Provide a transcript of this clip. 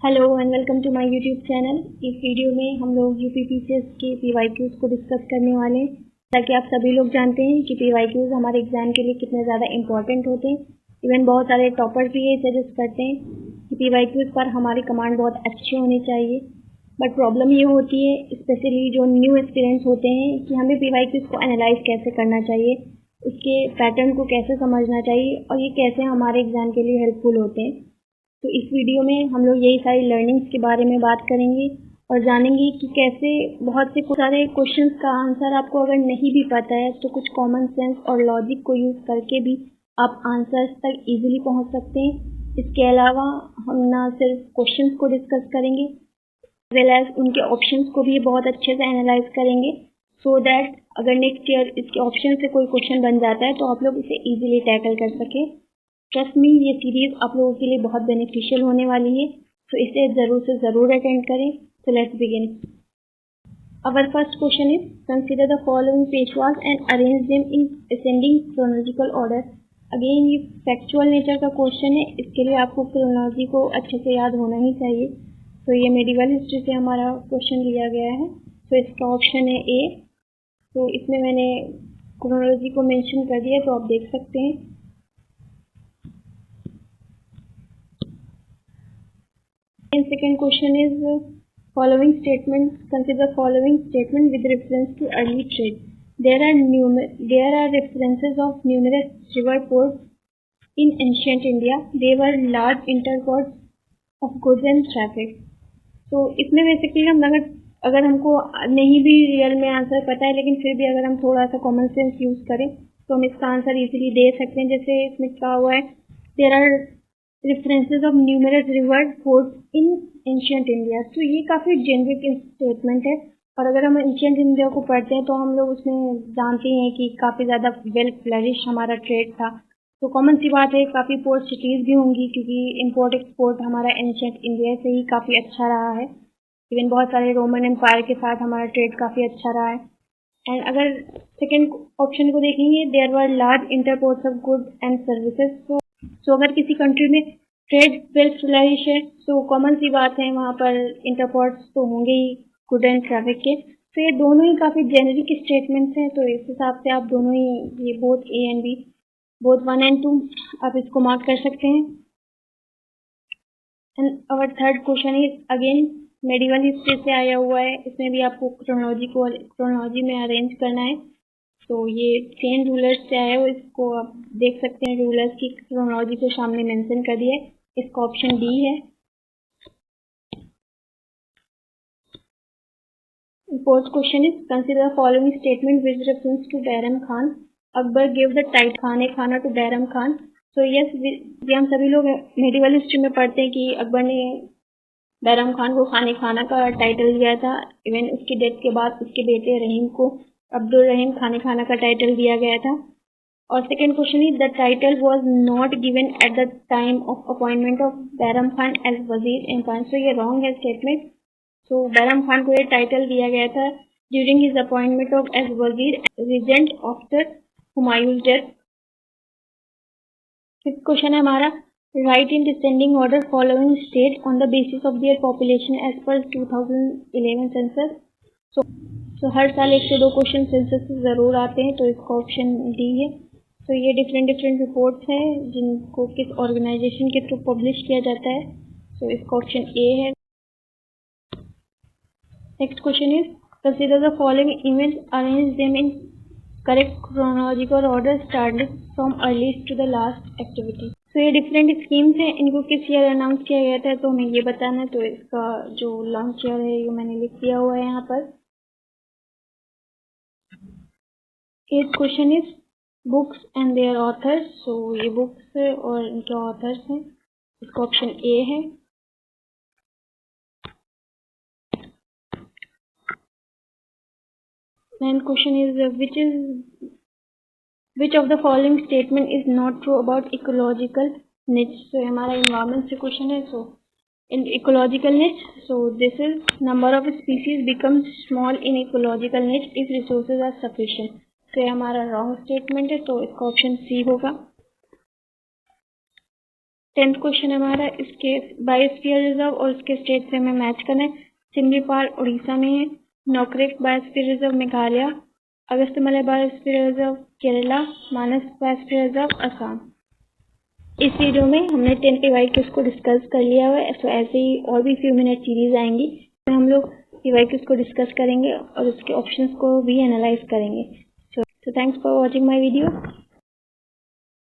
Hello and welcome to my YouTube channel. इस video में हम लोग यूपीपीसीएस के पीवाईक्यूज़ को डिस्कस करने वाले हैं, ताकि आप सभी लोग जानते हैं कि पीवाईक्यूज़ हमारे एग्जाम के लिए कितने ज़्यादा इंपॉर्टेंट होते हैं। इवन बहुत सारे टॉपर्स भी ये सजेस्ट करते हैं कि पीवाईक्यूज़ पर हमारी कमांड बहुत अच्छी होनी चाहिए। बट प्रॉब्लम ये होती है, स्पेशली जो न्यू एस्पिरेंट्स होते हैं, कि हमें पीवाईक्यूज़ को एनालाइज कैसे करना चाहिए, उसके पैटर्न को कैसे समझना चाहिए और ये कैसे हमारे एग्जाम के लिए हेल्पफुल होते हैं। तो इस वीडियो में हम लोग यही सारी लर्निंग्स के बारे में बात करेंगे और जानेंगे कि कैसे बहुत से सारे क्वेश्चंस का आंसर आपको अगर नहीं भी पता है तो कुछ कॉमन सेंस और लॉजिक को यूज़ करके भी आप आंसर्स तक इजीली पहुंच सकते हैं। इसके अलावा हम ना सिर्फ क्वेश्चंस को डिस्कस करेंगे, वेल एज उनके ऑप्शंस को भी बहुत अच्छे से एनालाइज करेंगे, सो दैट अगर नेक्स्ट ईयर इसके ऑप्शन से कोई क्वेश्चन बन जाता है तो आप लोग इसे ईजिली टैकल कर सकें। ट्रस्ट मी, ये सीरीज आप लोगों के लिए बहुत बेनिफिशियल होने वाली है, तो इसे ज़रूर से ज़रूर अटेंड करें। तो let's begin. Our first question is, consider the following Peshwas and arrange them in ascending chronological order। Again ये फैक्चुअल नेचर का क्वेश्चन है, इसके लिए आपको क्रोनोलॉजी को अच्छे से याद होना ही चाहिए। तो ये मेडिवल हिस्ट्री से हमारा क्वेश्चन लिया गया है, तो इसका ऑप्शन है ए। तो इसमें मैंने क्रोनोलॉजी को मेंशन कर दिया, तो आप देख सकते हैं। And second question is, following statement, consider following statement with reference to early trade. There are references of numerous river ports in ancient India. They were large interports of goods and traffic. तो इसमें basically हम अगर हमको नहीं भी real में answer पता है, लेकिन फिर भी अगर हम थोड़ा सा कॉमन सेंस यूज करें तो हम इसका आंसर इजीली दे सकते हैं। जैसे इसमें क्या हुआ है, there are references of numerous river forts in ancient India. तो ये काफ़ी जेनरिक स्टेटमेंट है, और अगर हम एंशियंट इंडिया को पढ़ते हैं तो हम लोग उसमें जानते हैं कि काफ़ी ज़्यादा वेल फ्लरिश हमारा ट्रेड था। तो कॉमन सी बात है, काफ़ी पोर्ट सिटीज़ भी होंगी, क्योंकि इंपोर्ट एक्सपोर्ट हमारा एंशियंट इंडिया से ही काफ़ी अच्छा रहा है। इवन बहुत सारे रोमन एम्पायर के साथ हमारा ट्रेड काफ़ी अच्छा रहा है। एंड अगर सेकेंड ऑप्शन को देखेंगे, there were large imports of goods and services. So अगर किसी कंट्री में ट्रेड वेल फ्लरिश है, तो कॉमन सी बात है वहाँ पर इंटरपोर्ट्स तो होंगे ही गुड एंड ट्रैफिक के। तो ये दोनों ही काफ़ी जेनरिक स्टेटमेंट्स हैं, तो इस हिसाब से आप दोनों ही, ये both A and B, both 1 and 2, आप इसको मार्क कर सकते हैं। And our third question is again medieval history से आया हुआ है। इसमें भी आपको क्रोनोलॉजी में अरेंज करना है। तो ये 10 रूलर्स से आया है, इसको आप देख सकते हैं। रूलर्स की क्रोनोलॉजी को सामने मेंशन कर दिया है, इसका ऑप्शन डी है। Fourth question is, consider following statement with reference to Bairam Khan. Akbar give the title खाने खाना टू बैरम खान। तो यस, ये हम सभी लोग मेडिवल हिस्ट्री में पढ़ते हैं कि अकबर ने बैरम खान को खाने खाना का टाइटल दिया था। इवन उसकी डेथ के बाद उसके बेटे रहीम को अब्दुल रहीम खाने खाना का टाइटल दिया गया था। और second question is, the title was not given at the time of appointment of Bairam Khan as वजीर एम्पायर। सो ये रॉन्ग है स्टेटमेंट। सो बैरम खान को ये टाइटल दिया गया था during his appointment of as वजीर regent after Humayun's death. Fifth question है हमारा, write in descending order following state on the basis of their population as per 2011 census. सो हर साल 1 से 2 क्वेश्चन सेंसस से ज़रूर आते हैं, तो इसका ऑप्शन डी है। तो ये डिफरेंट रिपोर्ट्स हैं जिनको किस ऑर्गेनाइजेशन के थ्रू पब्लिश किया जाता है, तो इसका ऑप्शन ए है। Next question is, consider the following events, arrange them in correct chronological order starting from earliest to the last activity. तो ये डिफरेंट स्कीम्स हैं, इनको किस ईयर अनाउंस किया गया था, तो हमें ये बताना है। तो इसका जो लॉन्च ईयर है ये मैंने लिख दिया हुआ है यहाँ पर। Eighth question is, books and their authors. So ये बुक्स और इनके ऑथर्स हैं, इसका ऑप्शन ए है। Ninth question is, which of the following statement is not true about ecological निच। तो हमारा इन्वायरमेंट से क्वेश्चन है। सो इन इकोलॉजिकल निच, so this is, number of species becomes small in ecological निच इफ रिसोर्सेज आर सफिशिएंट। तो ये हमारा रॉन्ग स्टेटमेंट है, तो इसका ऑप्शन सी होगा। 10th क्वेश्चन हमारा इसके बायोस्फीयर रिजर्व और इसके स्टेट से हमें मैच करना है। सिमलीपाल उड़ीसा में है, Nokrek biosphere reserve Meghalaya, Agasthyamalai biosphere reserve Kerala, Manas biosphere reserve Assam. इस वीडियो में हमने 10 PYQs को डिस्कस कर लिया है। तो ऐसे ही और भी फ्यू मिनट सीरीज आएंगी तो हम लोग PYQs को डिस्कस करेंगे और उसके ऑप्शंस को भी एनालाइज करेंगे। So thanks for watching my video.